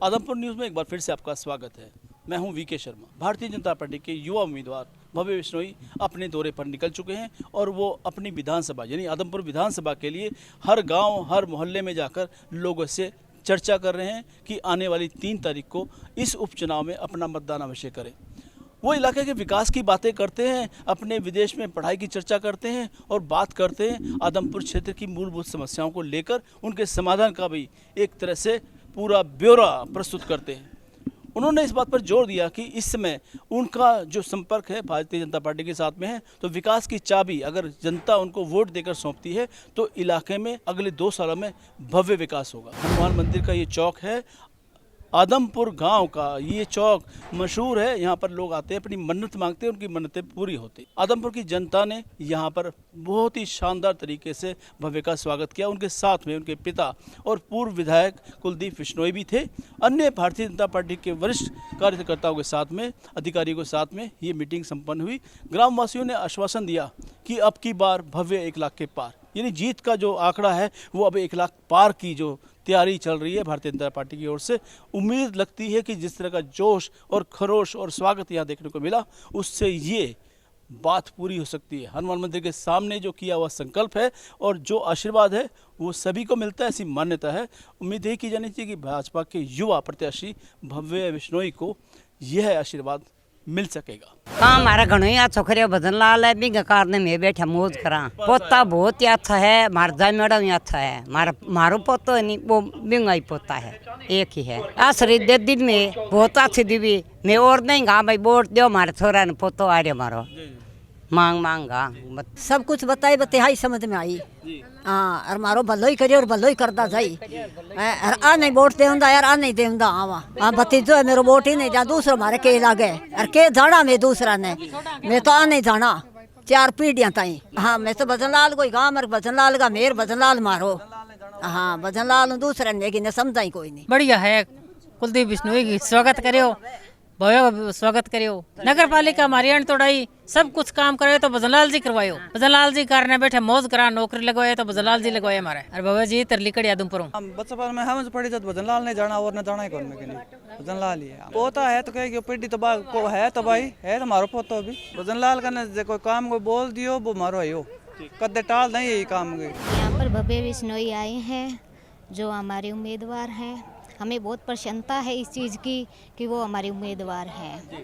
Adampur news में एक बार फिर से आपका स्वागत है। मैं हूं वीके शर्मा। भारतीय जनता पार्टी के युवा उम्मीदवार भव्य बिश्नोई अपने दौरे पर निकल चुके हैं और वो अपनी विधानसभा यानी आदमपुर विधानसभा के लिए हर गांव हर मोहल्ले में जाकर लोगों से चर्चा कर रहे हैं कि आने वाली 3 तारीख को इस उपचुनाव में अपना मतदान अवश्य करें। वो इलाके के विकास की बातें करते हैं, अपने विदेश में पढ़ाई की चर्चा करते हैं और बात करते हैं आदमपुर क्षेत्र की मूलभूत समस्याओं को लेकर उनके समाधान का भी एक तरह से पूरा ब्यौरा प्रस्तुत करते हैं। उन्होंने इस बात पर जोर दिया कि इस समय उनका जो संपर्क है भारतीय जनता पार्टी के साथ में है, तो विकास की चाबी अगर जनता उनको वोट देकर सौंपती है तो इलाके में अगले 2 सालों में भव्य विकास होगा। हनुमान मंदिर का ये चौक है, आदमपुर गांव का ये चौक मशहूर है। यहाँ पर लोग आते हैं, अपनी मन्नत मांगते हैं, उनकी मन्नतें पूरी होती। आदमपुर की जनता ने यहाँ पर बहुत ही शानदार तरीके से भव्य का स्वागत किया। उनके साथ में उनके पिता और पूर्व विधायक कुलदीप बिश्नोई भी थे। अन्य भारतीय जनता पार्टी के वरिष्ठ कार्यकर्ताओं के साथ में, अधिकारियों के साथ में ये मीटिंग संपन्न हुई। ग्रामवासियों ने आश्वासन दिया कि अब की बार भव्य 1 लाख के पार, यानी जीत का जो आंकड़ा है वो अब 1 लाख पार की जो तैयारी चल रही है भारतीय जनता पार्टी की ओर से। उम्मीद लगती है कि जिस तरह का जोश और खरोश और स्वागत यहाँ देखने को मिला, उससे ये बात पूरी हो सकती है। हनुमान मंदिर के सामने जो किया हुआ संकल्प है और जो आशीर्वाद है वो सभी को मिलता है, ऐसी मान्यता है। उम्मीद यही की जानी चाहिए कि भाजपा के युवा प्रत्याशी भव्य बिश्नोई को यह आशीर्वाद मिल सकेगा। काम हमारा घणो छोकरिया भजन लाल है, बिंग कारने में बैठा मौज करा। पोता बहुत ही अच्छा है, मारजा मैडम अच्छा है। मारो पोतो नहीं, वो बिंगा ही पोता है, एक ही है। आश्री दे दिन में बहुत अच्छी दीवी मैं और नहीं गा भाई वोट दो हमारे छोरा ने पोतो आ रहे मारो मांगा सब कुछ बताई बताई समझ में आई। हाँ, और मारो भलो ही करियो और भलो ही करता जाई। आ नहीं वोट दे यार, आ नहीं दे हाँ भतीजो है मेरो वोट ही नहीं जा, दूसरा मारे के लागे और के जाना मैं दूसरा ने, मैं तो आ नहीं जाना 4 पीढ़ियां ताई। हाँ, मैं तो भजन लाल को गाँव मेरे भजन लाल का मेर भजन लाल मारो। हाँ, भजन लाल दूसरा ने समझाई कोई नहीं। बढ़िया है, कुलदीप बिश्नोई की स्वागत करियो, भव्य स्वागत करियो। नगर पालिका हमारी तोड़ाई सब कुछ काम करे तो भजनलाल जी करवायो। भजनलाल जी कारने बैठे मौज करा, नौकरी लगवाए तो भजनलाल जी लगवाए हमारे। और भव्य जी तरली कड़ी आदमपुर बचपन में हम पढ़ी तो भजनलाल ने जाना और न जाना ही कौन में नहीं, भजनलाल ही है। पोता है तो कहे पीढ़ी तो को है तो भाई है तो मारो पोतो भी भजनलाल का न कोई काम को बोल दियो वो मारो है कदे टाल नहीं यही काम। यहाँ पर भव्य बिश्नोई आए हैं जो हमारे उम्मीदवार हैं। हमें बहुत प्रसन्नता है इस चीज़ की कि वो हमारे उम्मीदवार हैं।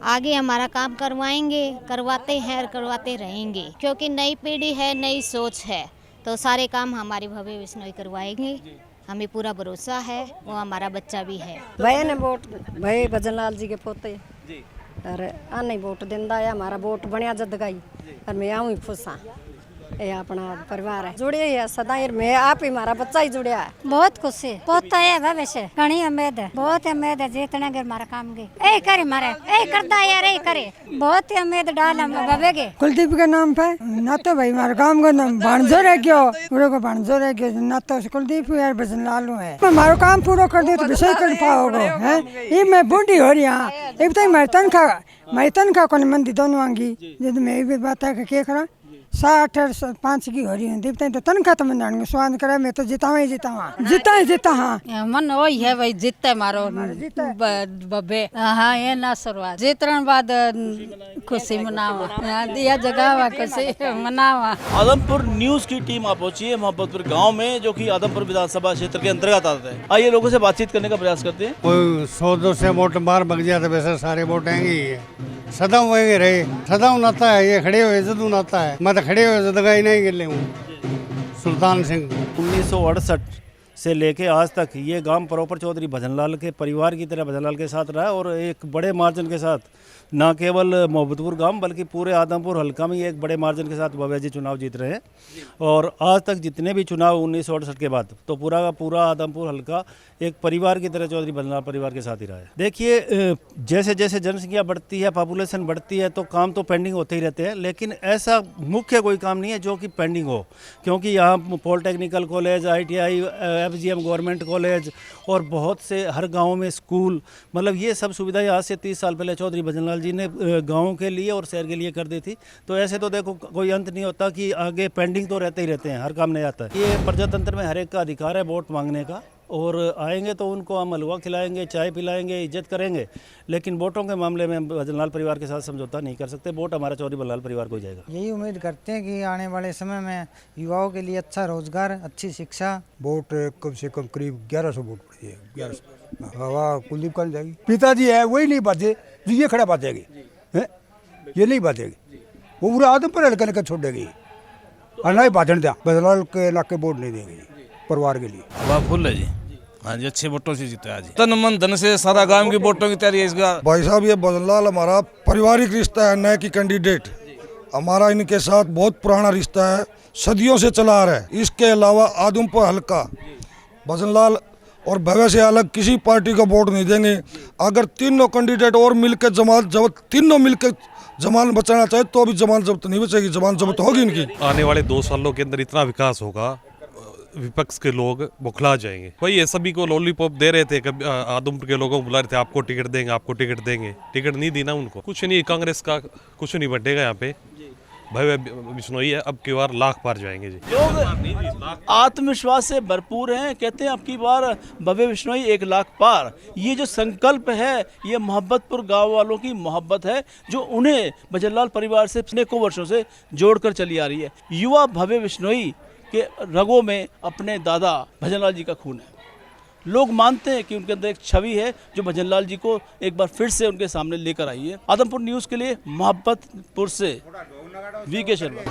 आगे हमारा काम करवाएंगे, करवाते हैं और करवाते रहेंगे, क्योंकि नई पीढ़ी है, नई सोच है, तो सारे काम हमारे भव्य बिश्नोई करवाएंगे। हमें पूरा भरोसा है, वो हमारा बच्चा भी है। भाई ने वोट भाई भजनलाल जी के पोते और आ नहीं वोट देंदा है, हमारा वोट बढ़िया जद गई और मैं आऊँ खुश हाँ। ये अपना परिवार है जुड़े है सदा, मैं आप ही हमारा बच्चा ही जुड़िया है। बहुत खुश है, पोता है भविष्य घनी उम्मीद है, बहुत उम्मीद है जितना के हमारा काम के ए करे मारे ए करता है यार, ए करे बहुत ही उम्मीद डाल हम भव्य के। कुलदीप के नाम पे ना तो भाई हमारे काम का नाम भाणजो रह गयो, पूरे को भाणजो रह गयो, ना तो कुलदीप यार भजनलाल है। हमारा काम पूरा कर दे तो विषय कर पाओगे है। ये मैं बूढ़ी हो रही हाँ, एक तो मैं तनखा को मन दी दोनों मांगी, जब मैं भी बात है क्या करा 60 और 5 की हो रही है दीपता तो तनखा तो मन स्वाद करे, मैं तो जीता हाँ मन वही है भाई, जीतते मारो बब्बे। हाँ, ये ना शुरुआत जीतने बाद खुशी मनावा, दिया जगह खुशी मनावा। आदमपुर न्यूज़ की टीम आप पहुंची है मोहब्बतपुर गांव में, जो कि आदमपुर विधानसभा क्षेत्र के अंतर्गत आता है। आइए लोगों से बातचीत करने का प्रयास करते हैं। कोई 100-200 वोट बाहर बग जाते वैसे सारे वोट आएंगे, सदा वही रहे, सदा नाता है, ये खड़े हुए जदू नाता है, मैं तो खड़े हुए जदगा ही नहीं गिले हूँ। सुल्तान सिंह 1968 से लेके आज तक ये गांव प्रॉपर चौधरी भजनलाल के परिवार की तरह भजनलाल के साथ रहा और एक बड़े मार्जिन के साथ न केवल मोहब्बतपुर गांव बल्कि पूरे आदमपुर हल्का में एक बड़े मार्जिन के साथ भव्य जी चुनाव जीत रहे हैं। और आज तक जितने भी चुनाव 1968 के बाद तो पूरा का पूरा आदमपुर हल्का एक परिवार की तरह चौधरी भजनलाल परिवार के साथ ही रहा है। देखिए, जैसे जैसे जनसंख्या बढ़ती है, पॉपुलेशन बढ़ती है, तो काम तो पेंडिंग होते ही रहते हैं, लेकिन ऐसा मुख्य कोई काम नहीं है जो कि पेंडिंग हो, क्योंकि यहाँ polytechnical college, ITI, FGM government college और बहुत से हर गाँव में स्कूल, मतलब ये सब सुविधाएं आज से 30 साल पहले चौधरी भजनलाल जी ने गाँव के लिए और शहर के लिए कर दी थी। तो ऐसे तो देखो कोई अंत नहीं होता कि आगे पेंडिंग तो रहते ही रहते हैं, हर काम नहीं आता है। ये प्रजातंत्र में हर एक का अधिकार है वोट मांगने का, और आएंगे तो उनको हम हलवा खिलाएंगे, चाय पिलाएंगे, इज्जत करेंगे, लेकिन वोटों के मामले में भजनलाल परिवार के साथ समझौता नहीं कर सकते। वोट हमारा चौधरी बनलाल परिवार को ही जाएगा। यही उम्मीद करते हैं कि आने वाले समय में युवाओं के लिए अच्छा रोजगार, अच्छी शिक्षा। वोट कम से कम करीब 1100 वोट पड़ी है। 1100 हवा कुलदीप कौन जाएगी। पिताजी है वही नहीं बातें जो ये खड़ा बातेगी, ये नहीं बातेगी, वो पूरा आदमपुर हल्का निकल छोड़ देगी और नहीं बाधन दिया। भजनलाल के इलाके वोट नहीं देंगे परिवार के लिए। हवा फुल है जी। हाँ जी, अच्छे वोटों से जीते आज। तन मन धन से सारा गांव की वोटों की तैयारी है इस बार। भाई साहब ये भजनलाल हमारा पारिवारिक रिश्ता है, न कि कैंडिडेट। हमारा इनके साथ बहुत पुराना रिश्ता है, सदियों से चला आ रहा है। इसके अलावा आदमपुर हल्का भजनलाल और भव्य से अलग किसी पार्टी को वोट नहीं देंगे। अगर तीनों कैंडिडेट और मिलकर जमानत जब्त, तीनों मिलकर जमानत बचाना चाहे तो अभी जमानत जब्त नहीं बचेगी, जमानत जब्त होगी इनकी। आने वाले 2 सालों के अंदर इतना विकास होगा, विपक्ष के लोग बौखला जाएंगे। वही ये सभी को लॉलीपॉप दे रहे थे, कभी आदमपुर के लोगों को बुला रहे थे आपको टिकट देंगे, आपको टिकट देंगे। टिकट नहीं दी ना उनको। कुछ नहीं, कांग्रेस का कुछ नहीं बढ़ेगा यहाँ पे। भव्य बिश्नोई है, अब की बार लाख पार जाएंगे जी। लोग आत्मविश्वास से भरपूर हैं, कहते हैं अब की बार भव्य बिश्नोई 1 लाख पार। ये जो संकल्प है, ये मोहब्बतपुर गांव वालों की मोहब्बत है जो उन्हें भजनलाल परिवार से अनेकों वर्षों से जोड़कर चली आ रही है। युवा भव्य बिश्नोई के रगों में अपने दादा भजनलाल जी का खून है। लोग मानते हैं कि उनके अंदर एक छवि है जो भजनलाल जी को एक बार फिर से उनके सामने लेकर आई है। आदमपुर न्यूज़ के लिए मोहब्बतपुर से वीके शर्मा।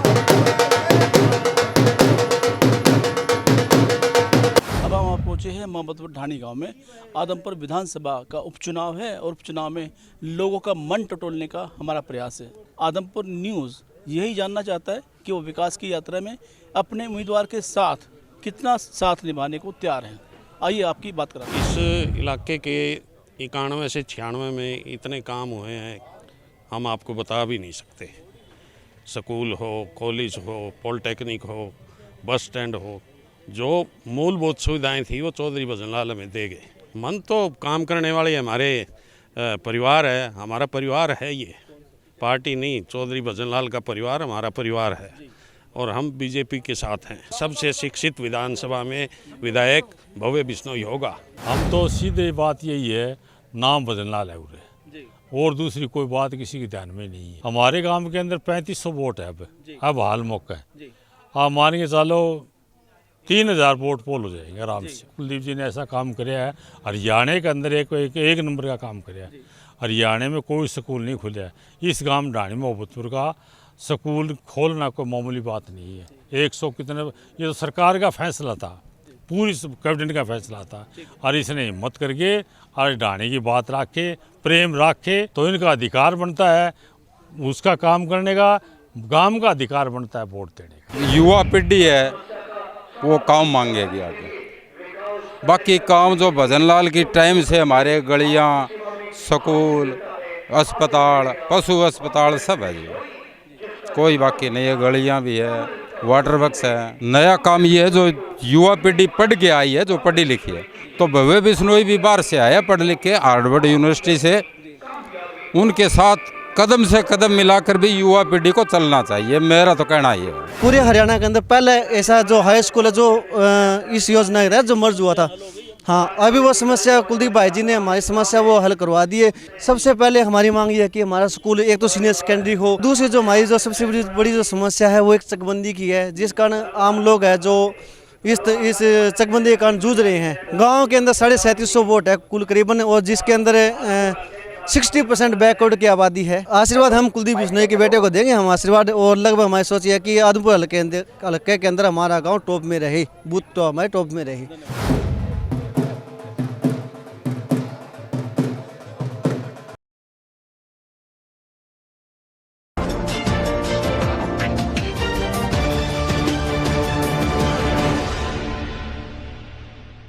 अब हम पहुंचे हैं मोहब्बतपुर ढाणी गांव में। आदमपुर विधानसभा का उपचुनाव है और उपचुनाव में लोगों का मन टटोलने का हमारा प्रयास है। आदमपुर न्यूज़ यही जानना चाहता है कि वो विकास की यात्रा में अपने उम्मीदवार के साथ कितना साथ निभाने को तैयार हैं। आइए आपकी बात करें। इस इलाके के 91 से 96 में इतने काम हुए हैं, हम आपको बता भी नहीं सकते। स्कूल हो, कॉलेज हो, पॉलिटेक्निक हो, बस स्टैंड हो, जो मूलभूत सुविधाएं थी वो चौधरी भजनलाल हमें दे गए। मन तो काम करने वाले हमारे परिवार है, हमारा परिवार है ये, पार्टी नहीं। चौधरी भजनलाल का परिवार हमारा परिवार है और हम बीजेपी के साथ हैं। सबसे शिक्षित विधानसभा में विधायक भव्य बिश्नोई होगा। हम तो सीधे बात यही है, नाम भजनलाल है उरे, और दूसरी कोई बात किसी के ध्यान में नहीं है। हमारे गांव के अंदर 3500 वोट है अब हाल मौका है। आप मान के चलो 3000 वोट पोल हो जाएंगे आराम से। कुलदीप जी ने ऐसा काम किया है, हरियाणा के अंदर एक नंबर का काम किया है। हरियाणा में कोई स्कूल नहीं खुला है, इस गांव ढाणी मोहब्बतपुर का स्कूल खोलना कोई मामूली बात नहीं है। 100 कितने, ये तो सरकार का फैसला था, पूरी कैबिनेट का फैसला था, और इसने हिम्मत करके और ढाणी की बात रख के, प्रेम रख के, तो इनका अधिकार बनता है उसका काम करने का, गांव का अधिकार बनता है वोट देने का। युवा पीढ़ी है वो काम मांगेगी आगे। बाकी काम जो भजनलाल की टाइम से हमारे गलियाँ, स्कूल, अस्पताल, पशु अस्पताल सब है जी, कोई बाकी नहीं है। गलियाँ भी है, वाटर वर्क्स है। नया काम ये है जो युवा पीढ़ी पढ़ के आई है, जो पढ़ी लिखी है। तो भव्य बिश्नोई भी बाहर से आया पढ़ लिख के, हार्वर्ड यूनिवर्सिटी से। उनके साथ कदम से कदम मिलाकर भी युवा पीढ़ी को चलना चाहिए, मेरा तो कहना ही है। पूरे हरियाणा के अंदर पहले ऐसा जो हाई स्कूल है जो इस योजना के तहत जो मर्ज हुआ था, हाँ अभी वो समस्या कुलदीप भाई जी ने हमारी समस्या वो हल करवा दी है। सबसे पहले हमारी मांग ये है कि हमारा स्कूल एक तो सीनियर सेकेंडरी हो, दूसरी जो हमारी जो सबसे बड़ी जो समस्या है वो एक चकबंदी की है, जिस कारण आम लोग है जो इस चकबंदी के कारण जूझ रहे हैं। गाँव के अंदर 3750 वोट है कुल करीबन, और जिसके अंदर 60% बैकवर्ड की आबादी है। आशीर्वाद हम कुलदीप बिश्नोई के बेटे को देंगे हम आशीर्वाद, और लगभग हमारी सोच है कि आदमपुर हल्के के अंदर हमारा गाँव टॉप में रहे, बूथ तो हमारे टॉप में रहे।